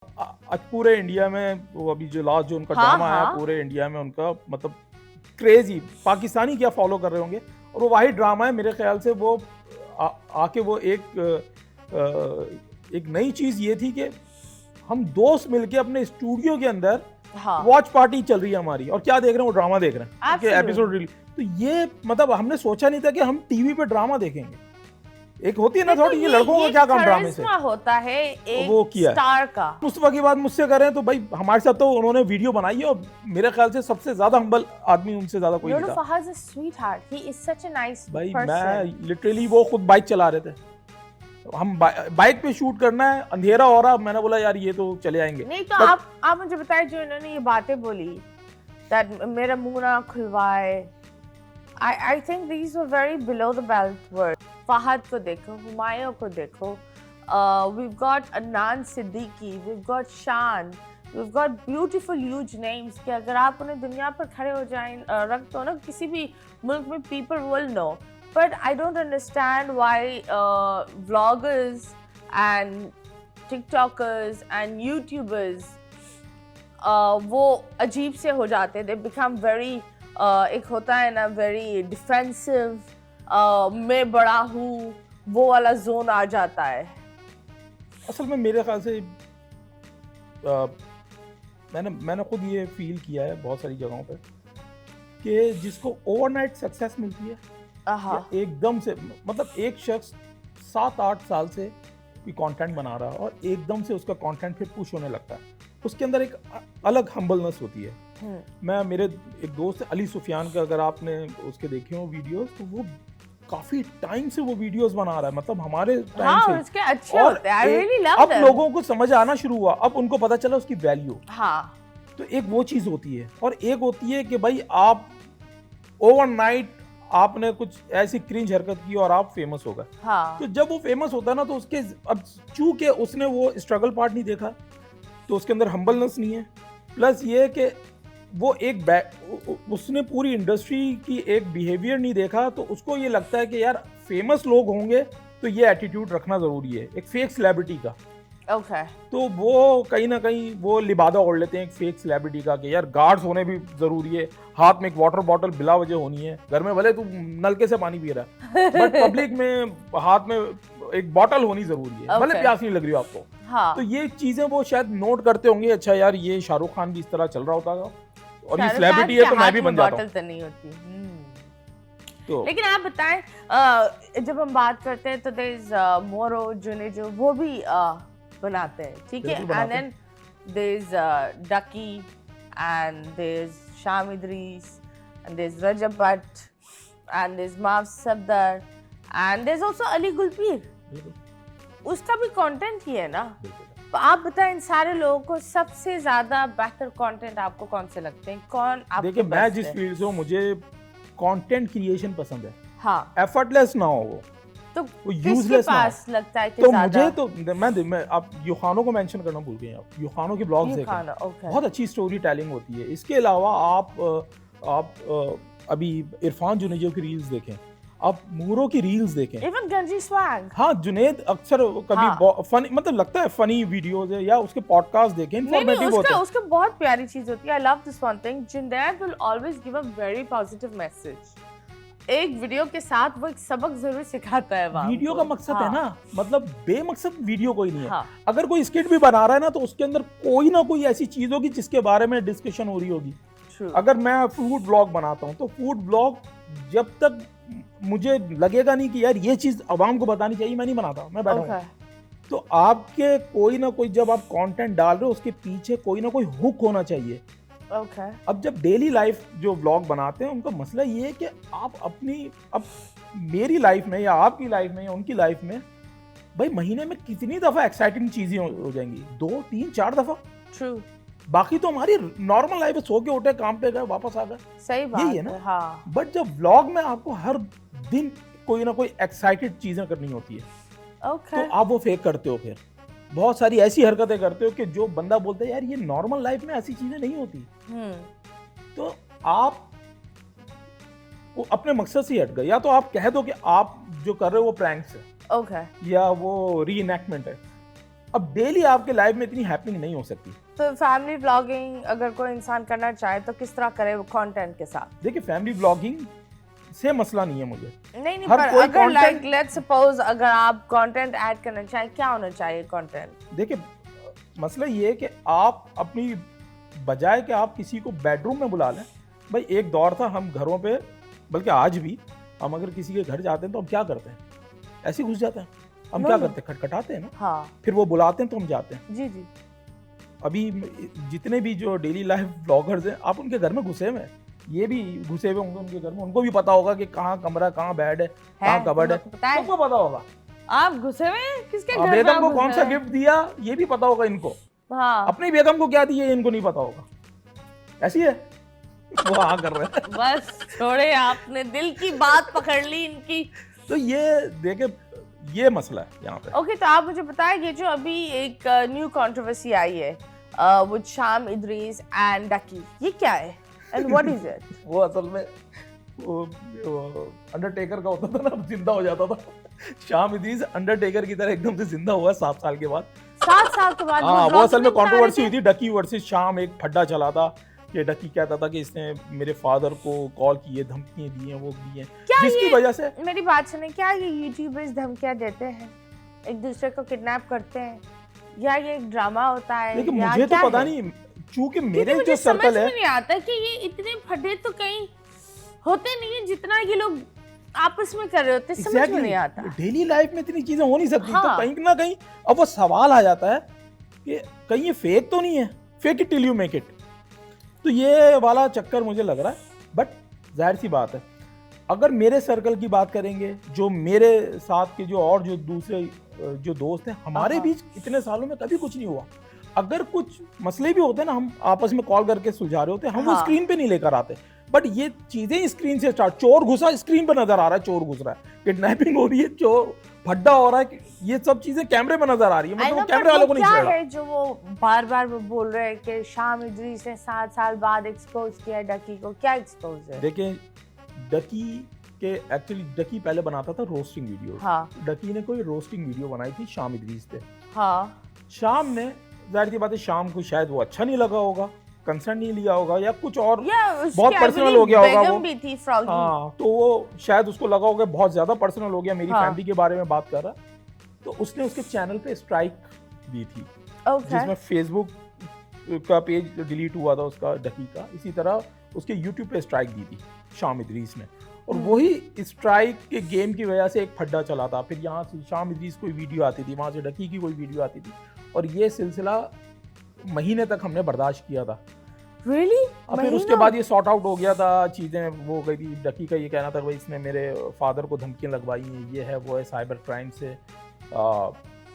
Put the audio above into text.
आज पूरे इंडिया में वो अभी जो लास्ट जो उनका हाँ, ड्रामा आया हाँ। पूरे इंडिया में उनका मतलब क्रेजी पाकिस्तानी क्या फॉलो कर रहे होंगे और वो वही ड्रामा है मेरे ख्याल से वो आके वो एक नई चीज ये थी कि हम दोस्त मिलके अपने स्टूडियो के अंदर हाँ वॉच पार्टी चल रही है हमारी और क्या देख रहे हैं वो ड्रामा देख रहे हैं कि Absolutely. Episode release. तो ये मतलब हमने सोचा नहीं था कि हम टीवी पे ड्रामा देखेंगे। एक होती है ना देखो, थोड़ी ये लड़कों का क्या काम ड्रामे से charisma होता है एक वो किया है। स्टार का। मुस्तफा की बात मुझसे करें तो भाई हमारे साथ तो उन्होंने वीडियो बनाई है और मेरे ख्याल से सबसे ज्यादा हम्बल आदमी उनसे ज्यादा कोई नहीं था। Fahad is a sweetheart. He is such a nice भाई person. मैं लिटरली वो खुद बाइक चला रहे थे, हम बाइक पे शूट करना है, अंधेरा हो रहा, मैंने बोला यार ये तो चले आएंगे। नहीं तो आप मुझे बताएं जो इन्होंने ये बातें बोली that मेरा मुंह ना खुलवाए। I think these were very below the belt words. Fahad को देखो, हुमायूं को देखो, we've got Adnan Siddiqui, we've got शान, we've got beautiful huge names कि अगर आप उन्हें दुनिया पर खड़े हो जाएं रख दो ना किसी भी मुल्क में people will know. But I don't understand why vloggers and TikTokers and YouTubers वो अजीब से हो जाते हैं। They become very एक होता है ना very defensive, मैं बड़ा हूँ वो वाला जोन आ जाता है। असल में मेरे ख्याल से मैंने खुद ये फील किया है बहुत सारी जगहों पे कि जिसको ओवरनाइट सक्सेस मिलती है या एकदम से मतलब एक शख्स 7-8 साल से कोई कंटेंट बना रहा है और एकदम से उसका कंटेंट फिर पुश होने लगता है, उसके अंदर एक अलग हम्बलनेस होती है। मैं मेरे एक दोस्त अली सुफियान का अगर आपने उसके देखे हो वीडियोस तो वो काफी टाइम से वो वीडियोस बना रहा है, मतलब हमारे टाइम से उसके अच्छे होते हैं। I really love अब them. लोगों को समझ आना शुरू हुआ, अब उनको पता चला उसकी वैल्यू। हाँ तो एक वो चीज होती है और एक होती है कि भाई आप ओवरनाइट आपने कुछ ऐसी क्रिंज हरकत की और आप फेमस हो गए। हाँ तो जब वो फेमस होता है ना तो उसके अब चूंकि उसने वो स्ट्रगल पार्ट नहीं देखा तो उसके अंदर हम्बलनेस नहीं है, प्लस ये कि वो उसने पूरी इंडस्ट्री की एक बिहेवियर नहीं देखा तो उसको ये लगता है कि यार फेमस लोग होंगे तो ये एटीट्यूड रखना जरूरी है एक फेक सेलिब्रिटी का। okay. तो वो कहीं ना कहीं वो लिबादा ओढ़ लेते हैं एक फेक सेलिब्रिटी का कि यार गार्ड्स होने भी जरूरी है, हाथ में एक वाटर बॉटल बिला वजह होनी है, घर में भले तू नलके से पानी पी रहा है बट पब्लिक में हाथ में एक बॉटल होनी जरूरी है, भले प्यास नहीं लग रही हो आपको। हाँ तो ये चीजें वो शायद नोट करते होंगे, अच्छा यार ये शाहरुख खान भी इस तरह चल रहा होता है और ये सेलिब्रिटी है तो मैं भी बन जाता हूँ। तो नहीं होती। तो लेकिन आप बताएं जब हम बात करते हैं तो देयर इज मोरो जुनेजो वो भी बनाते हैं, ठीक है, एंड देन देयर इज डकी and there is Sham Idrees and there is Rajab Bhatt and there is माफ Safdar and there is also Ali Gulpeer, उसका भी कंटेंट ही है ना। तो आप बताएं इन सारे लोगों को सबसे ज्यादा बेहतर कंटेंट आपको कौन से लगते हैं, कौन आपके देखिए मैं best जिस है? फील्ड से हूँ मुझे कंटेंट क्रिएशन पसंद है, हाँ एफर्टलेस ना हो वो तो वो किसके यूजलेस ना पास लगता है कि तो ज्यादा? मुझे तो मैं आप यूखानो को मेंशन करना भूल गए, आप यूखानो के ब्लॉग्स देखें, okay. बहुत अच्छी स्टोरी टेलिंग होती है। इसके अलावा आप अभी इरफान जुनेजो की रील्स देखें, आप मूरो की रील्स देखें, Even Ganji Swag. हाँ जुनेद अक्सर कभी फनी मतलब लगता है फनी वीडियोस है या उसके पॉडकास्ट देखें, इंफॉर्मेटिव होते हैं। उसका बहुत प्यारी चीज होती है। I love this one thing. Junaid will always give a very positive message. एक वीडियो के साथ वो एक सबक जरूर सिखाता है वहाँ वीडियो का मकसद है ना, मतलब बेमकसद वीडियो कोई नहीं है। हाँ। अगर कोई स्किट भी बना रहा है ना तो उसके अंदर कोई ना कोई ऐसी चीज होगी जिसके बारे में डिस्कशन हो रही होगी। True. अगर मैं फूड ब्लॉग बनाता हूँ तो फूड ब्लॉग जब तक मुझे लगेगा नहीं कि यार ये चीज आवाम को बतानी चाहिए मैं नहीं बनाता, मैं बैठा हूँ। तो आपके कोई ना कोई जब आप कंटेंट डाल रहे हो उसके पीछे कोई ना कोई हुक होना चाहिए। अब जब डेली लाइफ जो व्लॉग बनाते हैं उनका मसला ये है कि आप अब मेरी लाइफ में या आपकी लाइफ में या उनकी लाइफ में भाई महीने में कितनी दफा एक्साइटिंग चीजें हो जाएंगी, 2, 3, 4 दफा। True. बाकी तो हमारी नॉर्मल लाइफ है, सो के उठे काम पे गए वापस आ गए, सही बात यही है ना। हाँ। बट जब व्लॉग में आपको हर दिन कोई ना कोई एक्साइटेड चीजें करनी होती है तो आप वो फेक करते हो, फिर बहुत सारी ऐसी हरकतें करते हो कि जो बंदा बोलता है यार ये नॉर्मल लाइफ में ऐसी चीजें नहीं होती। तो आप वो अपने मकसद से हट गए, या तो आप कह दो कि आप जो कर रहे हो वो प्रैंक्स है Okay. या वो री इनैक्टमेंट है, अब डेली आपके लाइफ में इतनी हैपनिंग नहीं हो सकती। तो फैमिली व्लॉगिंग अगर कोई इंसान करना चाहे तो किस तरह करे वो कंटेंट के साथ? देखिए फैमिली व्लॉगिंग से मसला नहीं है मुझे। नहीं हर पर कोई अगर लाइक content- लेट्स सपोज अगर आप कंटेंट ऐड करना चाहें, क्या होना चाहिए कंटेंट? देखिए मसला ये है कि आप अपनी बजाय कि आप किसी को बेडरूम में बुला लें, भाई एक दौर था हम घरों पे, बल्कि आज भी हम अगर किसी के घर जाते हैं तो हम क्या करते हैं, ऐसे ही घुस जाते हैं। हम क्या करते हैं, खटखटाते हैं ना, हाँ फिर वो बुलाते हैं तो हम जाते हैं। जी जी। अभी जितने भी जो डेली लाइफ ब्लॉगर्स हैं, आप उनके घर में घुसे हुए हैं, ये भी घुसे हुए होंगे उनके घर में, उनको भी पता होगा कि कहाँ कमरा, कहाँ बेड है, कहाँ कबर्ड है, सबको पता होगा। आप घुसे हुए हैं किसके घर में? बेगम को कौन सा गिफ्ट दिया ये भी पता होगा इनको। हाँ अपनी बेगम को क्या दिया इनको नहीं पता होगा। ऐसी है वो हाँ कर रहे हैं। बस छोड़े, आपने दिल की बात पकड़ ली इनकी। तो ये देखे, ये मसला है यहाँ पे। ओके तो आप मुझे बताएं, ये जो अभी एक न्यू कंट्रोवर्सी आई है विद शाम इदरीस एंड डकी, ये क्या है एंड व्हाट इज इट? वो असल में वो अंडरटेकर का होता था ना, जिंदा हो जाता था। शाम इदरीस अंडरटेकर की तरह एकदम से जिंदा हुआ 7 साल के बाद। 7 साल के बाद? हाँ, वो असल में कंट्रोवर्सी हुई थी डकी वर्सेस शाम। एक फड्डा चला था कि डकी कहता था कि इसने मेरे फादर को कॉल किए, धमकियां दी हैं, वो दी हैं, जिसकी वजह से। मेरी बात सुने, क्या ये यूट्यूबर्स धमकियां देते हैं, एक दूसरे को किडनैप करते हैं, या ये एक ड्रामा होता है? लेकिन मुझे तो पता नहीं, चूंकि मेरे जो सर्कल है, नहीं आता कि ये इतने फड्डे तो कहीं होते नहीं है जितना ये लोग आपस में कर रहे होते। समझ में नहीं आता। डेली लाइफ में इतनी चीजें हो नहीं सकती। हाँ। तो कहीं ना कहीं अब वो सवाल आ जाता है कि कहीं ये फेक तो नहीं है, fake it till you make it. तो ये वाला चक्कर मुझे लग रहा है। बट जाहिर सी बात है, अगर मेरे सर्कल की बात करेंगे, जो मेरे साथ के जो और जो दूसरे जो दोस्त हैं, हमारे बीच इतने सालों में कभी कुछ नहीं हुआ। अगर कुछ मसले भी होते हैं ना, हम आपस में कॉल करके सुलझा रहे होते हैं, हम वो स्क्रीन पे नहीं लेकर आते। बट ये चीजें स्क्रीन से स्टार्ट, चोर घुसा स्क्रीन पे नजर आ रहा है, चोर घुस रहा है, किडनैपिंग हो रही है, चोर फड्डा हो रहा है, ये सब चीजें कैमरे में नजर आ रही है। मतलब वो कैमरे वालों को नहीं क्या है जो वो बार-बार वो बोल रहे हैं कि शाम इदरीस ने 7 साल बाद एक्सपोज किया डकी को? क्या एक्सपोज है? देखिए डकी के एक्चुअली डकी पहले बनाता था रोस्टिंग वीडियो। हाँ। डकी ने कोई रोस्टिंग वीडियो बनाई थी शाम इदरीस पे। हाँ। शाम ने, जाहिर सी बात है, शाम को शायद वो अच्छा नहीं लगा होगा, कंसर्न नहीं लिया होगा, या कुछ और बहुत पर्सनल हो गया होगा। वो भी थी फ्रॉगी। हाँ, तो वो शायद उसको लगा होगा बहुत ज्यादा पर्सनल हो गया, मेरी हाँ। फैमिली के बारे में बात कर रहा, तो उसने उसके चैनल पे स्ट्राइक दी थी। जिसमें फेसबुक का पेज डिलीट हुआ था उसका, डकी का। इसी तरह उसके यूट्यूब पे स्ट्राइक दी थी शाम इदरीस ने। और वही स्ट्राइक के गेम की वजह से एक फड्डा चला था। फिर यहाँ से शाम इदरीस कोई वीडियो आती थी, वहाँ से डकी की कोई वीडियो आती थी, और ये सिलसिला महीने तक हमने बर्दाश्त किया था। Really? और फिर उसके बाद ये सॉर्ट आउट हो गया था, चीज़ें वो हो गई थी। डकी का ये कहना था भाई इसने मेरे फादर को धमकियां लगवाई हैं, ये है वो है, साइबर क्राइम से